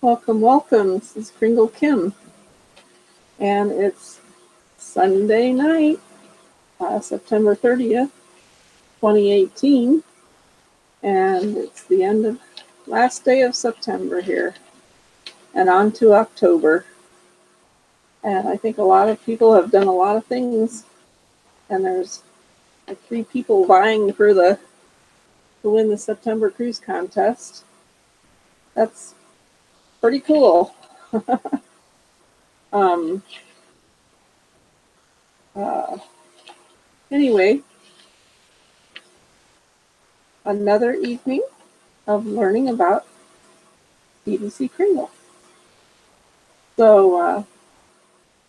Welcome, welcome. This is Kringle Kim, and it's Sunday night, September 30th, 2018, and it's the last day of September here, and on to October. And I think a lot of people have done a lot of things, and there's like 3 people vying for to win the September cruise contest. That's pretty cool. Anyway, another evening of learning about TVC Kringle. So you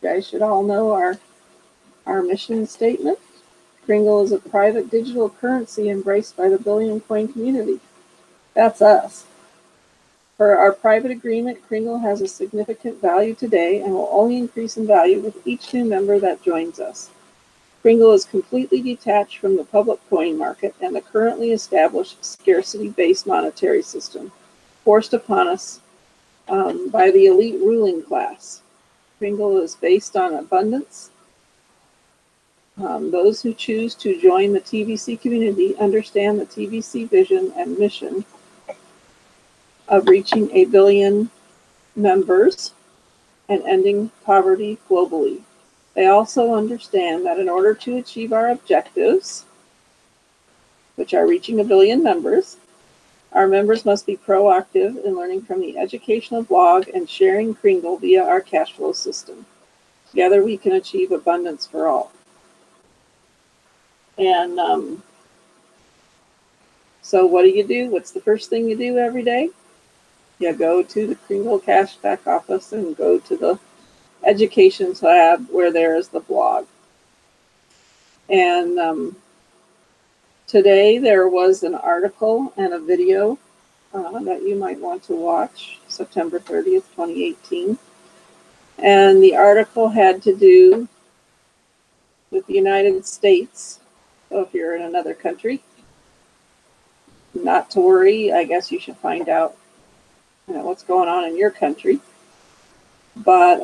guys should all know our mission statement. Kringle is a private digital currency embraced by the billion coin community. That's us. For our private agreement, Kringle has a significant value today and will only increase in value with each new member that joins us. Kringle is completely detached from the public coin market and the currently established scarcity-based monetary system forced upon us by the elite ruling class. Kringle is based on abundance. Those who choose to join the TVC community understand the TVC vision and mission of reaching 1 billion members and ending poverty globally. They also understand that in order to achieve our objectives, which are reaching 1 billion members, our members must be proactive in learning from the educational blog and sharing Kringle via our cash flow system. Together we can achieve abundance for all. And so what do? What's the first thing you do every day? You go to the Kringle Cashback office and go to the Education tab where there is the blog. And today there was an article and a video that you might want to watch, September 30th, 2018. And the article had to do with the United States. So if you're in another country, not to worry. I guess you should find out what's going on in your country. But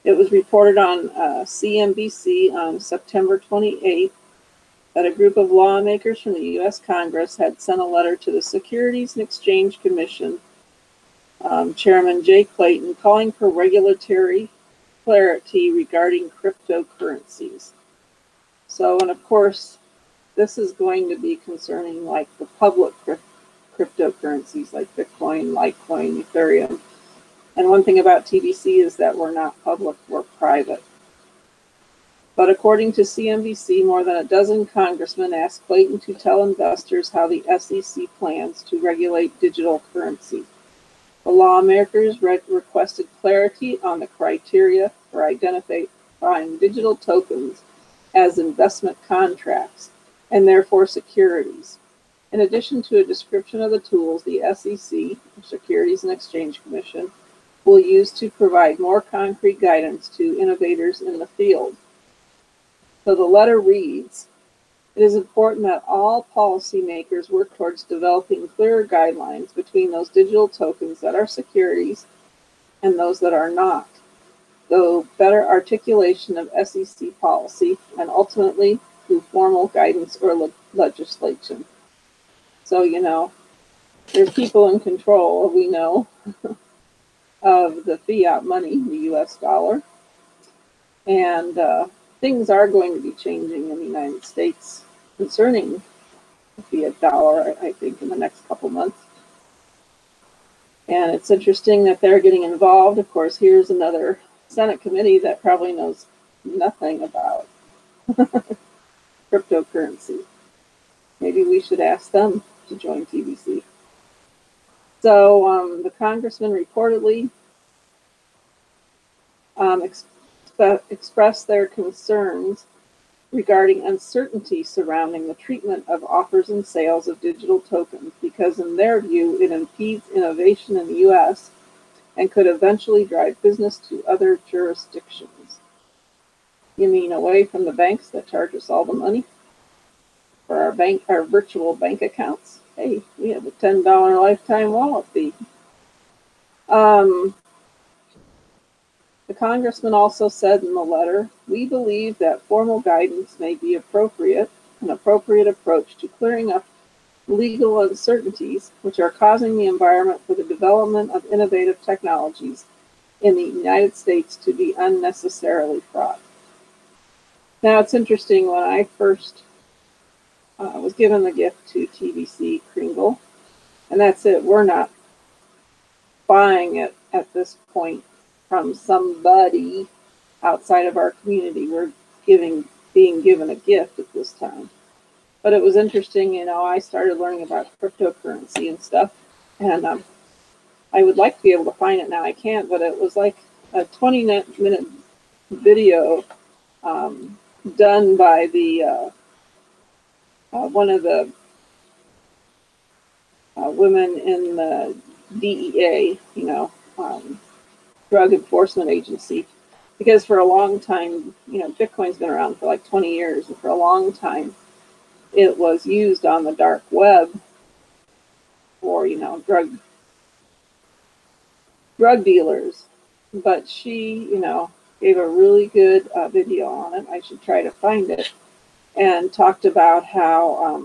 it was reported on CNBC on September 28th that a group of lawmakers from the U.S. Congress had sent a letter to the Securities and Exchange Commission Chairman Jay Clayton calling for regulatory clarity regarding cryptocurrencies. So, and of course, this is going to be concerning like the public cryptocurrencies like Bitcoin, Litecoin, Ethereum. And one thing about TVC is that we're not public, we're private. But according to CNBC, more than a dozen congressmen asked Clayton to tell investors how the SEC plans to regulate digital currency. The lawmakers requested clarity on the criteria for identifying digital tokens as investment contracts and therefore securities. In addition to a description of the tools the SEC, Securities and Exchange Commission, will use to provide more concrete guidance to innovators in the field. So the letter reads, it is important that all policymakers work towards developing clearer guidelines between those digital tokens that are securities and those that are not, though better articulation of SEC policy and ultimately through formal guidance or legislation. So, there's people in control, we know, of the fiat money, the US dollar. And things are going to be changing in the United States concerning the fiat dollar, I think, in the next couple months. And it's interesting that they're getting involved. Of course, here's another Senate committee that probably knows nothing about cryptocurrency. Maybe we should ask them to join TVC. So the congressman reportedly expressed their concerns regarding uncertainty surrounding the treatment of offers and sales of digital tokens because in their view it impedes innovation in the U.S. and could eventually drive business to other jurisdictions. You mean away from the banks that charge us all the money for our virtual bank accounts? hey, we have a $10 lifetime wallet fee. The congressman also said in the letter, we believe that formal guidance may be appropriate, an appropriate approach to clearing up legal uncertainties which are causing the environment for the development of innovative technologies in the United States to be unnecessarily fraught. Now, it's interesting, when I first was given the gift to TVC Kringle, and that's it, we're not buying it at this point from somebody outside of our community. We're being given a gift at this time. But it was interesting, you know, I started learning about cryptocurrency and stuff, and I would like to be able to find it now. I can't, but it was like a 20-minute video done by the one of the women in the DEA, you know, Drug Enforcement Agency, because for a long time, you know, Bitcoin's been around for like 20 years, and for a long time it was used on the dark web for, you know, drug dealers. But she, you know, gave a really good video on it. I should try to find it, and talked about how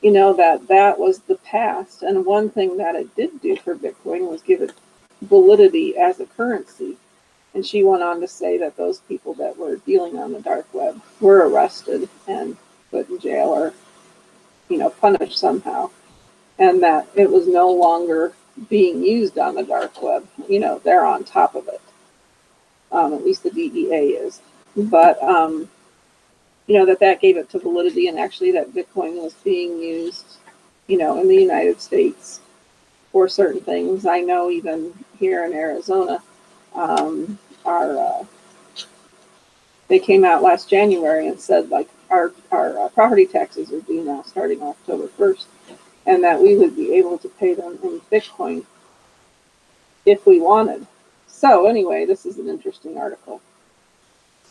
you know, that was the past, and one thing that it did do for Bitcoin was give it validity as a currency. And she went on to say that those people that were dealing on the dark web were arrested and put in jail, or, you know, punished somehow, and that it was no longer being used on the dark web. You know, they're on top of it. At least the DEA is. But you know, that gave it to validity, and actually that Bitcoin was being used, you know, in the United States for certain things. I know even here in Arizona, they came out last January and said, like, our property taxes are due now starting October 1st, and that we would be able to pay them in Bitcoin if we wanted. So anyway, this is an interesting article.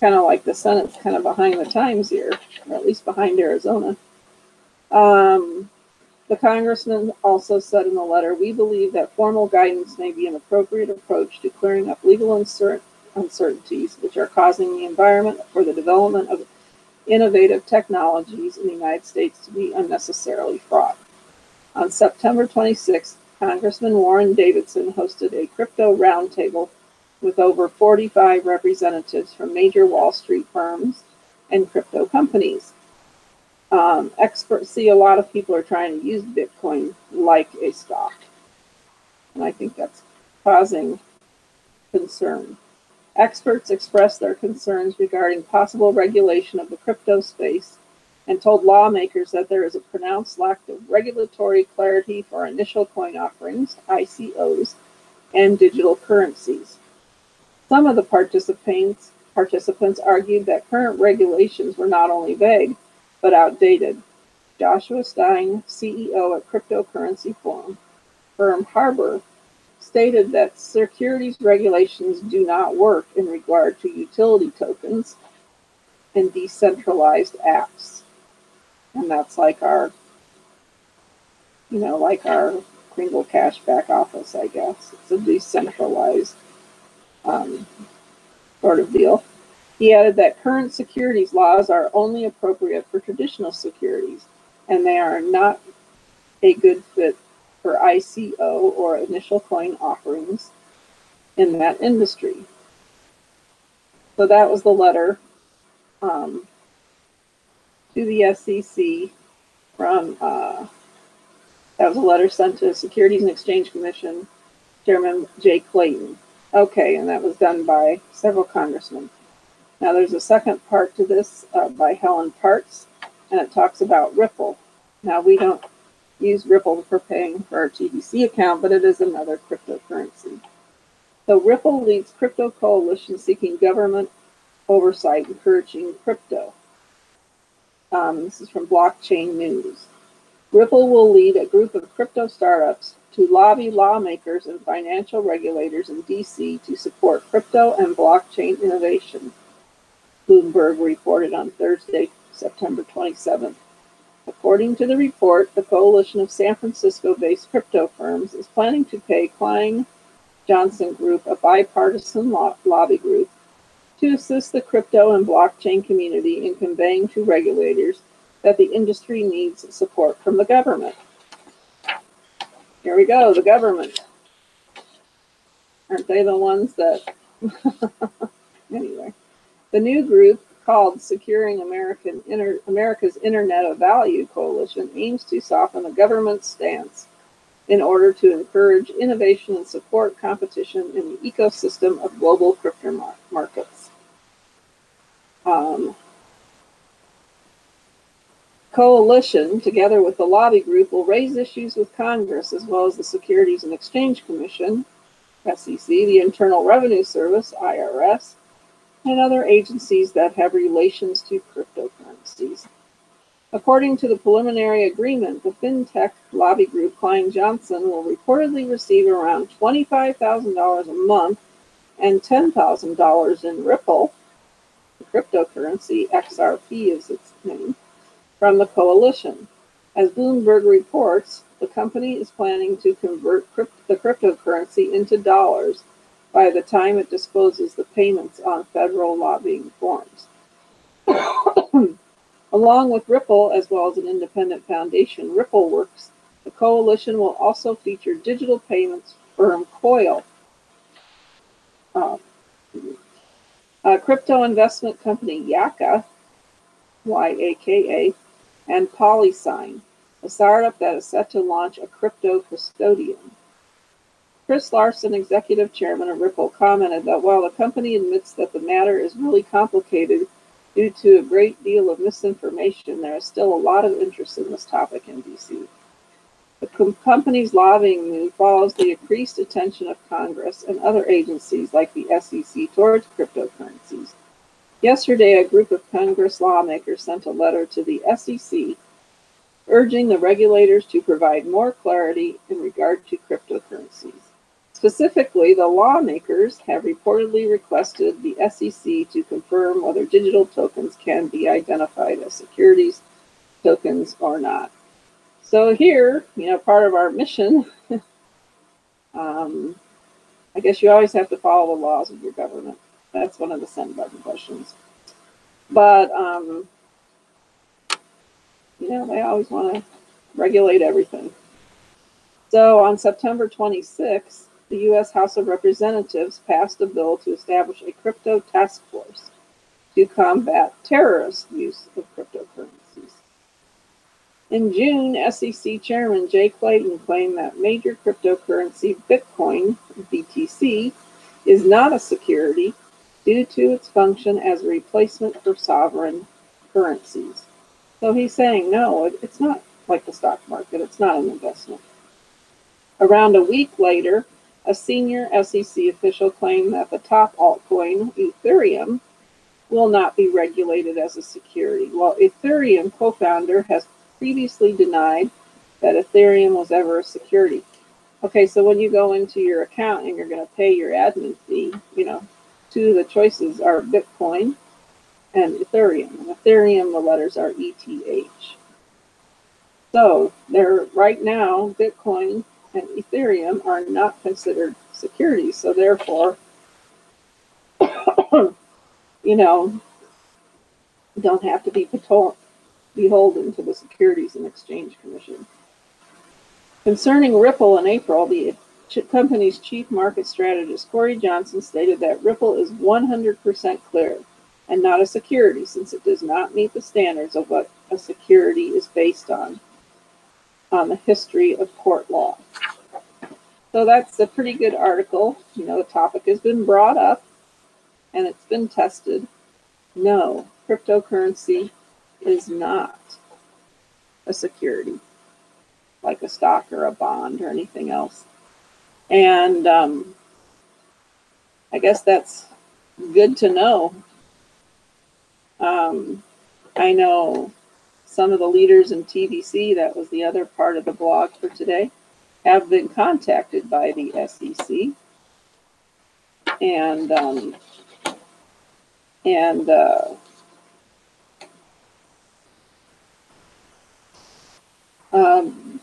Kind of like the Senate's kind of behind the times here, or at least behind Arizona. The congressman also said in the letter, we believe that formal guidance may be an appropriate approach to clearing up legal uncertainties which are causing the environment for the development of innovative technologies in the United States to be unnecessarily fraught. On September 26th, Congressman Warren Davidson hosted a crypto roundtable with over 45 representatives from major Wall Street firms and crypto companies. Experts see a lot of people are trying to use Bitcoin like a stock, and I think that's causing concern. Experts expressed their concerns regarding possible regulation of the crypto space and told lawmakers that there is a pronounced lack of regulatory clarity for initial coin offerings, ICOs, and digital currencies. Some of the participants argued that current regulations were not only vague, but outdated. Joshua Stein, CEO at cryptocurrency firm Harbor, stated that securities regulations do not work in regard to utility tokens and decentralized apps. And that's like our, you know, like our Kringle cash back office, I guess. It's a decentralized sort of deal. He added that current securities laws are only appropriate for traditional securities, and they are not a good fit for ICO or initial coin offerings in that industry. So that was the letter to the SEC from, that was a letter sent to Securities and Exchange Commission Chairman Jay Clayton. Okay, and that was done by several congressmen. Now there's a second part to this by Helen Parts, and it talks about Ripple. Now we don't use Ripple for paying for our TBC account, but it is another cryptocurrency. So Ripple leads crypto coalition seeking government oversight, encouraging crypto. This is from Blockchain News. Ripple will lead a group of crypto startups to lobby lawmakers and financial regulators in DC to support crypto and blockchain innovation, Bloomberg reported on Thursday, September 27th, According to the report, the coalition of San Francisco-based crypto firms is planning to pay Klein Johnson Group, a bipartisan lobby group, to assist the crypto and blockchain community in conveying to regulators that the industry needs support from the government. Here we go, the government. Aren't they the ones that... Anyway, the new group, called Securing America's Internet of Value Coalition, aims to soften the government's stance in order to encourage innovation and support competition in the ecosystem of global crypto markets. Coalition, together with the lobby group, will raise issues with Congress as well as the Securities and Exchange Commission, SEC, the Internal Revenue Service, IRS, and other agencies that have relations to cryptocurrencies. According to the preliminary agreement, the fintech lobby group Klein Johnson will reportedly receive around $25,000 a month and $10,000 in Ripple, the cryptocurrency, XRP is its name, from the coalition. As Bloomberg reports, the company is planning to convert the cryptocurrency into dollars by the time it discloses the payments on federal lobbying forms. Along with Ripple, as well as an independent foundation, RippleWorks, the coalition will also feature digital payments firm Coil, crypto investment company Yaka, YAKA, and Polysign, a startup that is set to launch a crypto custodian. Chris Larson, executive chairman of Ripple, commented that while the company admits that the matter is really complicated due to a great deal of misinformation, there is still a lot of interest in this topic in DC. The company's lobbying move follows the increased attention of Congress and other agencies like the SEC towards cryptocurrencies. Yesterday, a group of Congress lawmakers sent a letter to the SEC urging the regulators to provide more clarity in regard to cryptocurrencies. Specifically, the lawmakers have reportedly requested the SEC to confirm whether digital tokens can be identified as securities tokens or not. So here, part of our mission, I guess you always have to follow the laws of your government. That's one of the send button questions. But, they always want to regulate everything. So on September 26th, the U.S. House of Representatives passed a bill to establish a crypto task force to combat terrorist use of cryptocurrencies. In June, SEC Chairman Jay Clayton claimed that major cryptocurrency Bitcoin, BTC, is not a security due to its function as a replacement for sovereign currencies. So he's saying, no, it's not like the stock market. It's not an investment. Around a week later, a senior SEC official claimed that the top altcoin, Ethereum, will not be regulated as a security. Well, Ethereum co-founder has previously denied that Ethereum was ever a security. Okay, so when you go into your account and you're going to pay your admin fee, two of the choices are Bitcoin and Ethereum. And Ethereum, the letters are ETH. So they're right now, Bitcoin and Ethereum are not considered securities. So therefore, don't have to be beholden to the Securities and Exchange Commission. Concerning Ripple in April, the company's chief market strategist, Corey Johnson, stated that Ripple is 100% clear and not a security, since it does not meet the standards of what a security is based on the history of court law. So that's a pretty good article. The topic has been brought up and it's been tested. No, cryptocurrency is not a security like a stock or a bond or anything else. And I guess that's good to know. I know some of the leaders in TVC, that was the other part of the blog for today, have been contacted by the SEC. And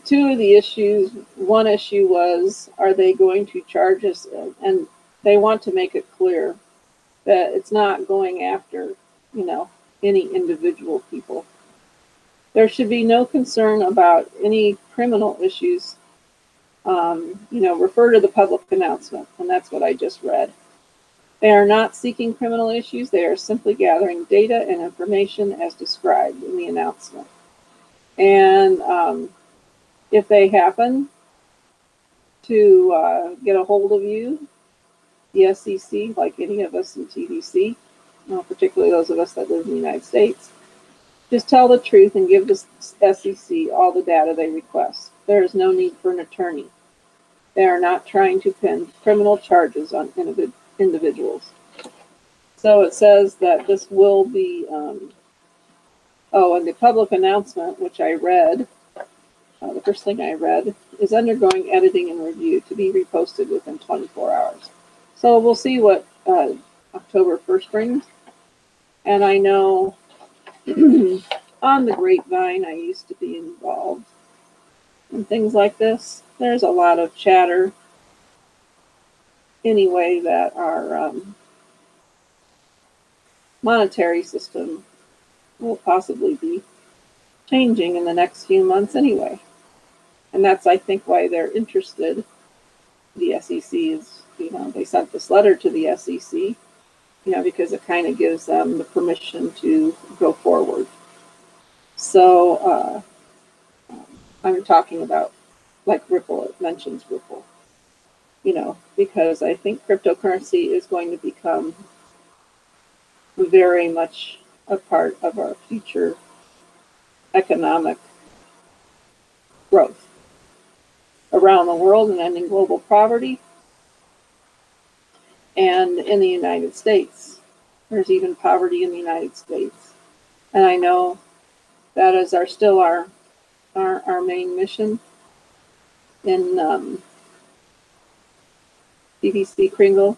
Two of the issues, one issue was, are they going to charge us? And they want to make it clear that it's not going after, any individual people. There should be no concern about any criminal issues. Refer to the public announcement, and that's what I just read. They are not seeking criminal issues. They are simply gathering data and information as described in the announcement. And if they happen to get a hold of you, the SEC, like any of us in TDC, particularly those of us that live in the United States, just tell the truth and give the SEC all the data they request. There is no need for an attorney. They are not trying to pin criminal charges on individuals. So it says that this will be, and the public announcement, which I read, the first thing I read, is undergoing editing and review to be reposted within 24 hours. So we'll see what October 1st brings. And I know on the grapevine, I used to be involved in things like this. There's a lot of chatter anyway that our monetary system will possibly be changing in the next few months anyway. And that's, I think, why they're interested. The SEC is, they sent this letter to the SEC, because it kind of gives them the permission to go forward. So I'm talking about like Ripple, it mentions Ripple, because I think cryptocurrency is going to become very much a part of our future economic growth around the world and ending global poverty. And in the United States, there's even poverty in the United States. And I know that is still our main mission in BBC Kringle,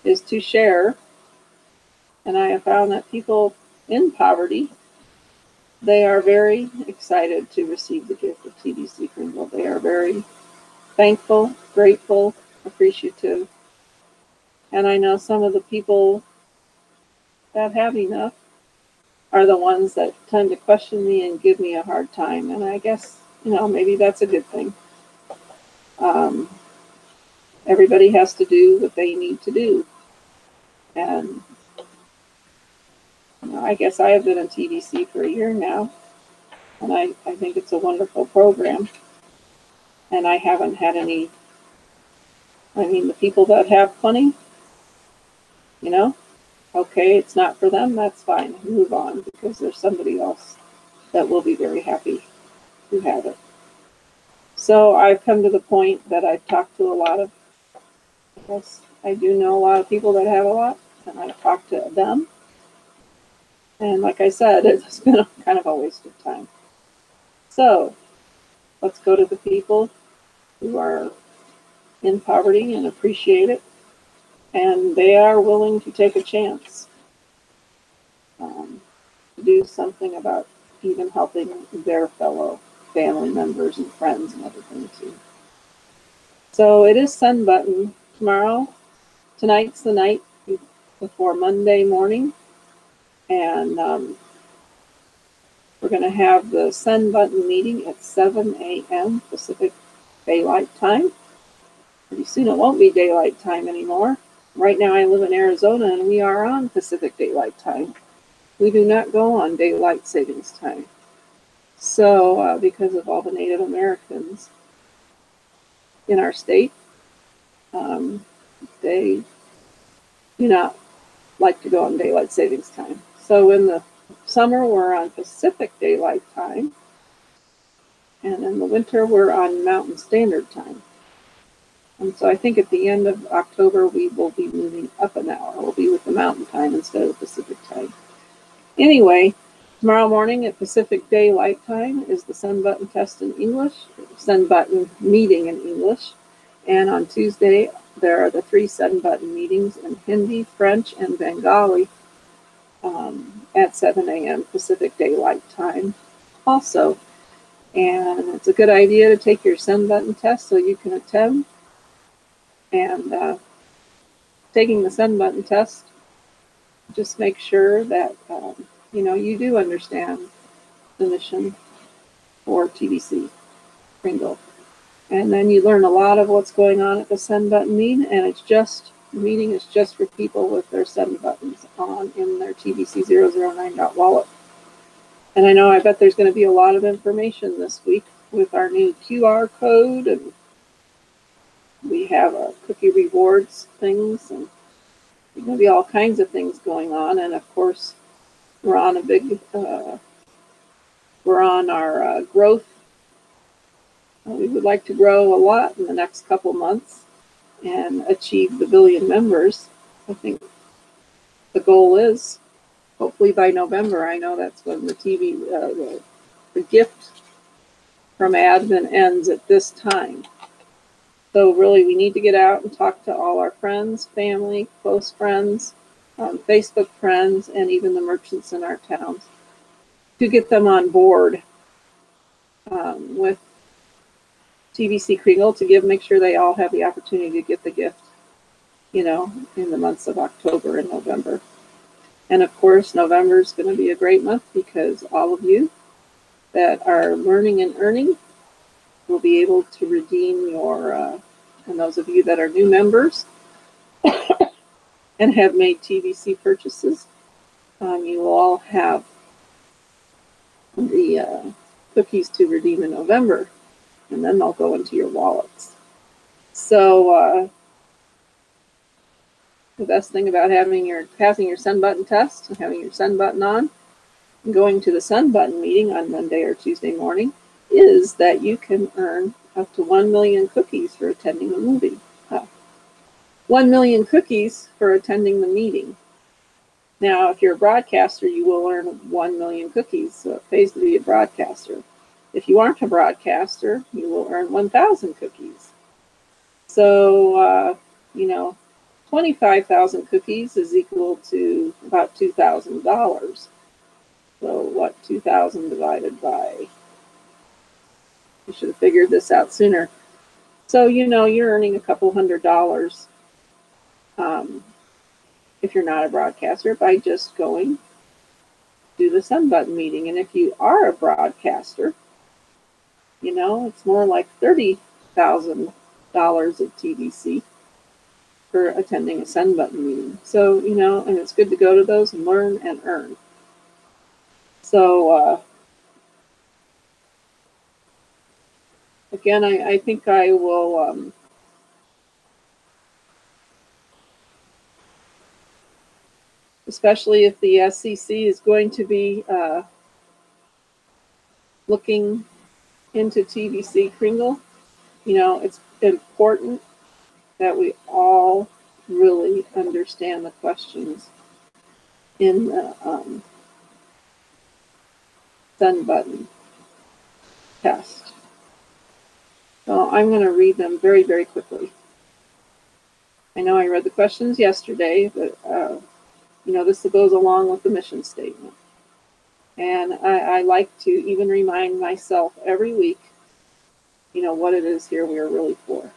is to share. And I have found that people in poverty, they are very excited to receive the gift of TDC Kringle. They are very thankful, grateful, appreciative. And I know some of the people that have enough are the ones that tend to question me and give me a hard time. And I guess, maybe that's a good thing. Everybody has to do what they need to do. And I guess I have been in TDC for a year now. And I think it's a wonderful program. And I haven't had any, the people that have plenty, okay, it's not for them, that's fine. Move on, because there's somebody else that will be very happy to have it. So I've come to the point that I've talked to a lot of, I do know a lot of people that have a lot, and I've talked to them. And like I said, it's been kind of a waste of time. So let's go to the people who are in poverty and appreciate it. And they are willing to take a chance to do something about even helping their fellow family members and friends and everything too. So it is send button tomorrow. Tonight's the night before Monday morning. And we're going to have the send button meeting at 7 a.m. Pacific Daylight Time. Pretty soon it won't be daylight time anymore. Right now I live in Arizona and we are on Pacific Daylight Time. We do not go on daylight savings time. So because of all the Native Americans in our state, they do not like to go on daylight savings time. So in the summer we're on Pacific Daylight Time, and in the winter we're on Mountain Standard Time. And so I think at the end of October, we will be moving up an hour. We'll be with the Mountain Time instead of Pacific Time. Anyway, tomorrow morning at Pacific Daylight Time is the send button test in English, send button meeting in English. And on Tuesday, there are the 3 send button meetings in Hindi, French, and Bengali at 7 a.m. Pacific Daylight Time also. And it's a good idea to take your send button test so you can attend. And taking the send button test, just make sure that you do understand the mission for TBC Kringle. And then you learn a lot of what's going on at the send button meeting, and the meeting is just for people with their send buttons on in their TBC009 wallet. And I bet there's going to be a lot of information this week with our new QR code, and we have a cookie rewards things, and there's going to be all kinds of things going on. And of course, we're on our growth. We would like to grow a lot in the next couple months and achieve the 1 billion members. I think the goal is hopefully by November. I know that's when the gift from admin ends at this time. So really, we need to get out and talk to all our friends, family, close friends, Facebook friends, and even the merchants in our towns to get them on board with TBC Kringle to make sure they all have the opportunity to get the gift, in the months of October and November. And of course, November is going to be a great month because all of you that are learning and earning will be able to redeem your, and those of you that are new members and have made TBC purchases, you will all have the cookies to redeem in November, and then they'll go into your wallets. So the best thing about passing your send button test and having your send button on and going to the send button meeting on Monday or Tuesday morning is that you can earn up to 1 million cookies for attending the movie. 1 million cookies for attending the meeting. Now, if you're a broadcaster, you will earn 1 million cookies, so it pays to be a broadcaster. If you aren't a broadcaster, you will earn 1,000 cookies. So, 25,000 cookies is equal to about $2,000. So what 2,000 divided by, you should have figured this out sooner. So, you're earning a couple $100 if you're not a broadcaster by just going to the send button meeting. And if you are a broadcaster, it's more like $30,000 of TBC for attending a send button meeting. So, and it's good to go to those and learn and earn. So, again, I think I will especially if the SEC is going to be looking into TBC Kringle, it's important that we all really understand the questions in the send button test. So I'm going to read them very, very quickly. I know I read the questions yesterday, but this goes along with the mission statement. And I like to even remind myself every week, what it is here we are really for.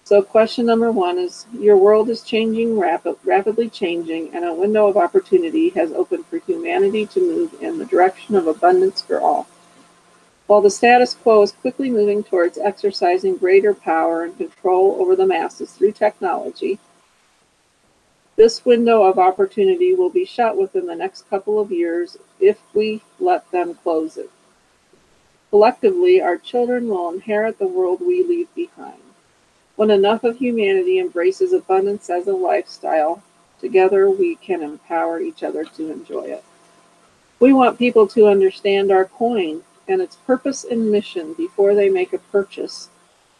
So question number 1 is, your world is changing, rapidly changing, and a window of opportunity has opened for humanity to move in the direction of abundance for all. While the status quo is quickly moving towards exercising greater power and control over the masses through technology, this window of opportunity will be shut within the next couple of years if we let them close it. Collectively, our children will inherit the world we leave behind. When enough of humanity embraces abundance as a lifestyle, together we can empower each other to enjoy it. We want people to understand our coin and its purpose and mission before they make a purchase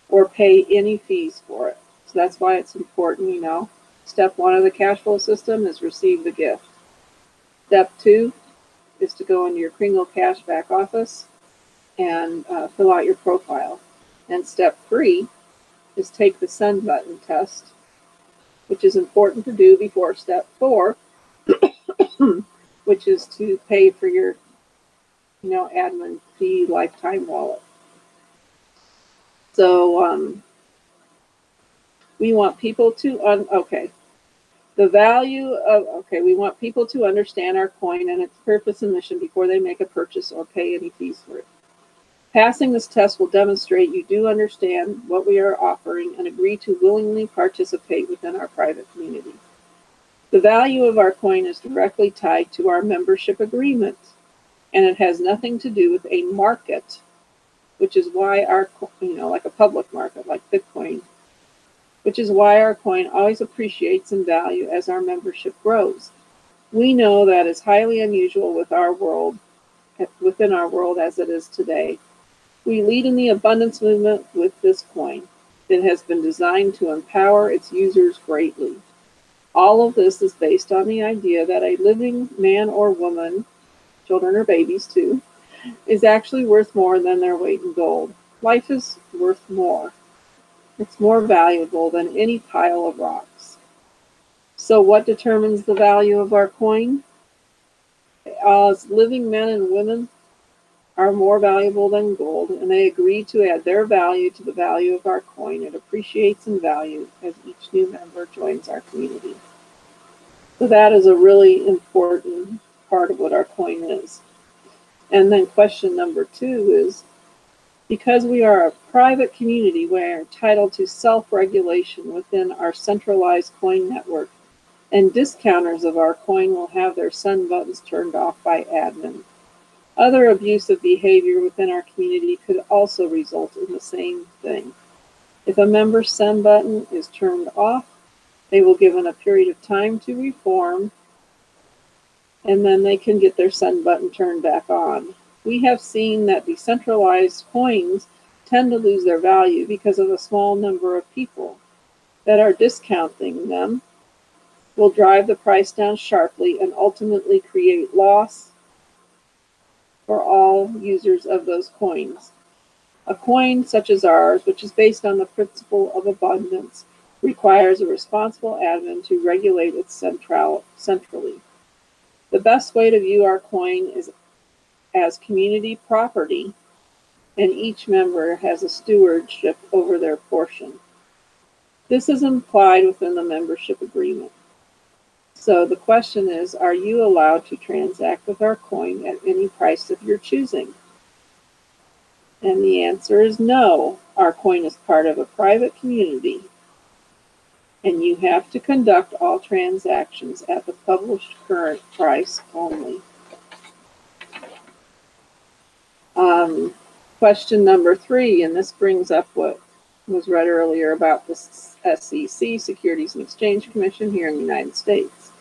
or pay any fees for it. So that's why it's important, Step 1 of the cash flow system is receive the gift. Step 2 is to go into your Kringle Cash back office and fill out your profile. And step 3 is take the send button test, which is important to do before step 4, which is to pay for your admin fee lifetime wallet. So we want people to, we want people to understand our coin and its purpose and mission before they make a purchase or pay any fees for it. Passing this test will demonstrate you do understand what we are offering and agree to willingly participate within our private community. The value of our coin is directly tied to our membership agreement, and it has nothing to do with a market, which is why our, like a public market, like Bitcoin, which is why our coin always appreciates in value as our membership grows. We know that is highly unusual within our world as it is today. We lead in the abundance movement with this coin. It has been designed to empower its users greatly. All of this is based on the idea that a living man or woman, children or babies too, is actually worth more than their weight in gold. Life is worth more. It's more valuable than any pile of rocks. So what determines the value of our coin? As living men and women are more valuable than gold, and they agree to add their value to the value of our coin. It appreciates in value as each new member joins our community. So that is a really important part of what our coin is. And then question number 2 is, because we are a private community, we are entitled to self-regulation within our centralized coin network, and discounters of our coin will have their send buttons turned off by admin. Other abusive behavior within our community could also result in the same thing. If a member's send button is turned off, they will be given a period of time to reform, and then they can get their send button turned back on. We have seen that decentralized coins tend to lose their value because of a small number of people that are discounting them will drive the price down sharply and ultimately create loss for all users of those coins. A coin such as ours, which is based on the principle of abundance, requires a responsible admin to regulate it centrally. The best way to view our coin is as community property, and each member has a stewardship over their portion. This is implied within the membership agreement. So the question is, are you allowed to transact with our coin at any price of your choosing? And the answer is no. Our coin is part of a private community, and you have to conduct all transactions at the published current price only. Question number 3, and this brings up what was read earlier about the SEC, Securities and Exchange Commission here in the United States.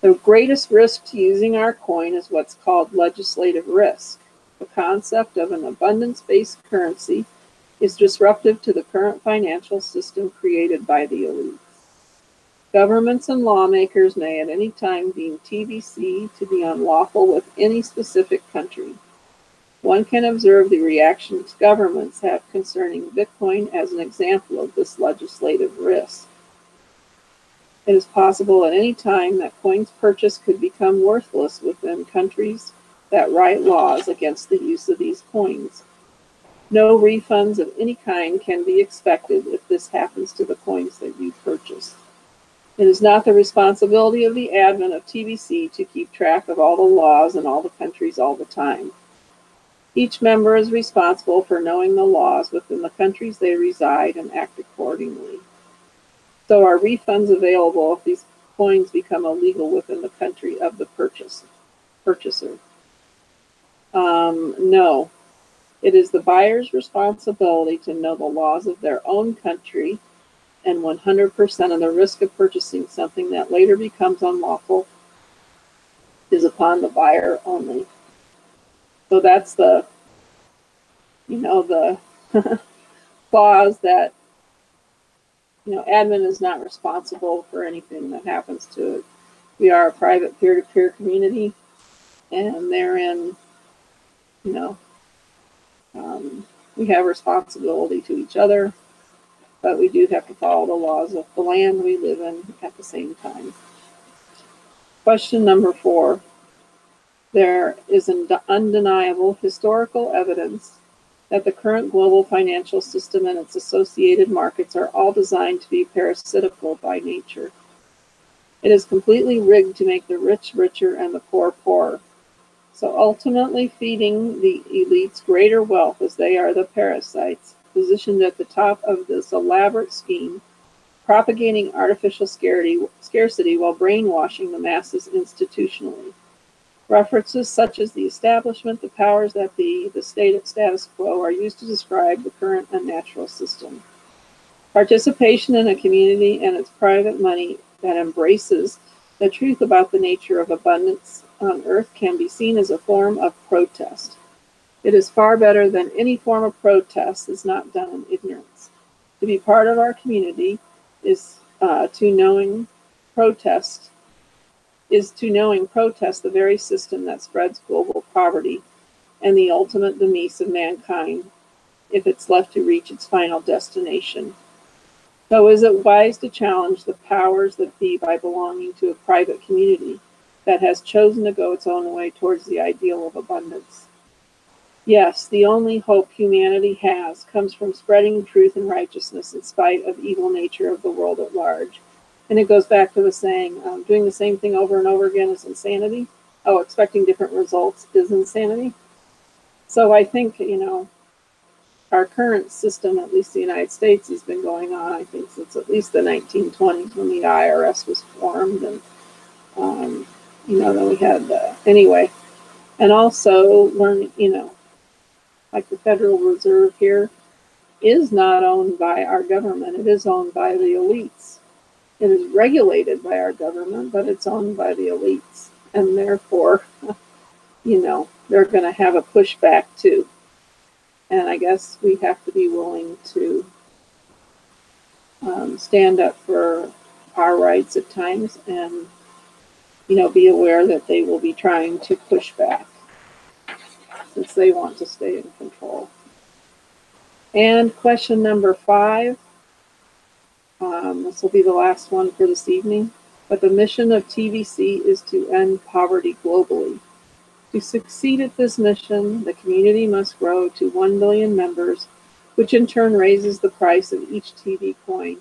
The greatest risk to using our coin is what's called legislative risk. The concept of an abundance-based currency is disruptive to the current financial system created by the elites. Governments and lawmakers may at any time deem TBC to be unlawful with any specific country. One can observe the reactions governments have concerning Bitcoin as an example of this legislative risk. It is possible at any time that coins purchased could become worthless within countries that write laws against the use of these coins. No refunds of any kind can be expected if this happens to the coins that you purchase. It is not the responsibility of the admin of TBC to keep track of all the laws in all the countries all the time. Each member is responsible for knowing the laws within the countries they reside and act accordingly. So are refunds available if these coins become illegal within the country of the purchaser? No. It is the buyer's responsibility to know the laws of their own country, and 100% of the risk of purchasing something that later becomes unlawful is upon the buyer only. So that's the clause that, admin is not responsible for anything that happens to it. We are a private peer-to-peer community, and therein, we have responsibility to each other, but we do have to follow the laws of the land we live in at the same time. Question number 4. There is undeniable historical evidence that the current global financial system and its associated markets are all designed to be parasitical by nature. It is completely rigged to make the rich richer and the poor poorer, so ultimately feeding the elites greater wealth as they are the parasites, positioned at the top of this elaborate scheme, propagating artificial scarcity while brainwashing the masses institutionally. References such as the establishment, the powers that be, the status quo are used to describe the current unnatural system. Participation in a community and its private money that embraces the truth about the nature of abundance on earth can be seen as a form of protest. It is far better than any form of protest that's not done in ignorance. To be part of our community is to knowing protest, the very system that spreads global poverty and the ultimate demise of mankind if it's left to reach its final destination. So is it wise to challenge the powers that be by belonging to a private community that has chosen to go its own way towards the ideal of abundance? Yes, the only hope humanity has comes from spreading truth and righteousness in spite of evil nature of the world at large. And it goes back to the saying, doing the same thing over and over again is insanity. Oh, expecting different results is insanity. So I think, our current system, at least the United States, has been going on, I think, since at least the 1920s when the IRS was formed. And, then we had, anyway. And also, like the Federal Reserve here is not owned by our government. It is owned by the elites. It is regulated by our government, but it's owned by the elites. And therefore, they're going to have a pushback too. And I guess we have to be willing to stand up for our rights at times and, be aware that they will be trying to push back since they want to stay in control. And question number 5. This will be the last one for this evening. But the mission of TVC is to end poverty globally. To succeed at this mission, the community must grow to 1 billion members, which in turn raises the price of each TV coin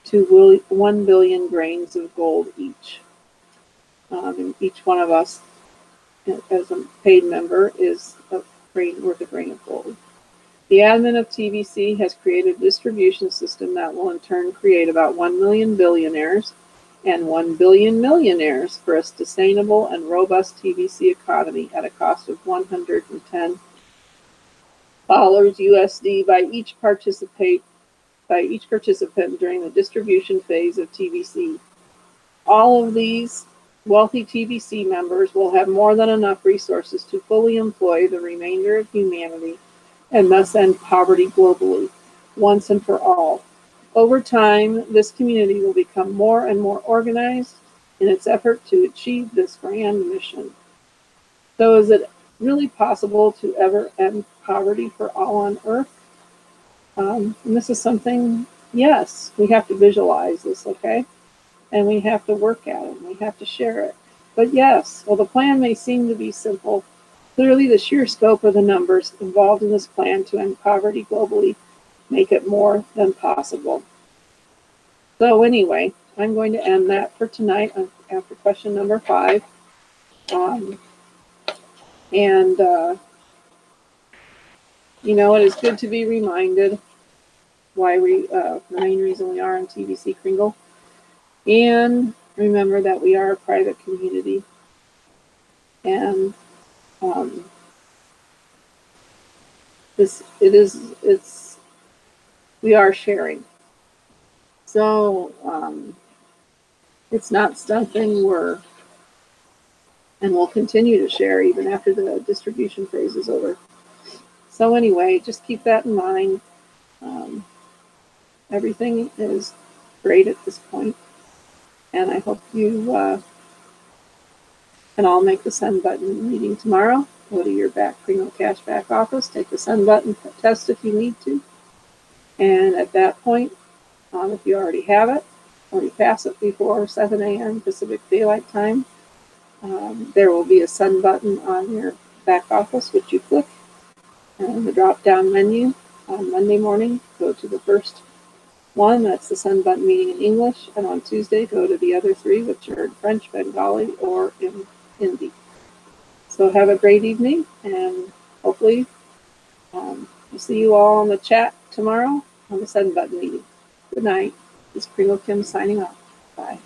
to 1 billion grains of gold each. And each one of us, as a paid member, is worth a grain of gold. The admin of TVC has created a distribution system that will in turn create about 1 million billionaires and 1 billion millionaires for a sustainable and robust TVC economy at a cost of $110 USD by each participant during the distribution phase of TVC. All of these wealthy TVC members will have more than enough resources to fully employ the remainder of humanity and thus end poverty globally, once and for all. Over time, this community will become more and more organized in its effort to achieve this grand mission. So is it really possible to ever end poverty for all on earth? And this is something, yes, we have to visualize this, okay? And we have to work at it, and we have to share it. But yes, while the plan may seem to be simple, clearly the sheer scope of the numbers involved in this plan to end poverty globally make it more than possible. So anyway, I'm going to end that for tonight after question number 5. It is good to be reminded why the main reason we are on TVC Kringle. And remember that we are a private community. And we are sharing. So it's not something and we'll continue to share even after the distribution phase is over. So anyway, just keep that in mind. Everything is great at this point, and I hope you can all make the send button meeting tomorrow. Go to your Kringle Cash back office, take the send button test if you need to, and at that point, if you already have it, or you pass it before 7 a.m. Pacific Daylight Time, There will be a send button on your back office, which you click, and the drop-down menu on Monday morning, go to the first one, that's the send button meeting in English, and on Tuesday, go to the other three, which are in French, Bengali, or in Hindi. So have a great evening, and hopefully we'll see you all on the chat tomorrow on the send button meeting. Good night. This is Kringle Kim signing off. Bye.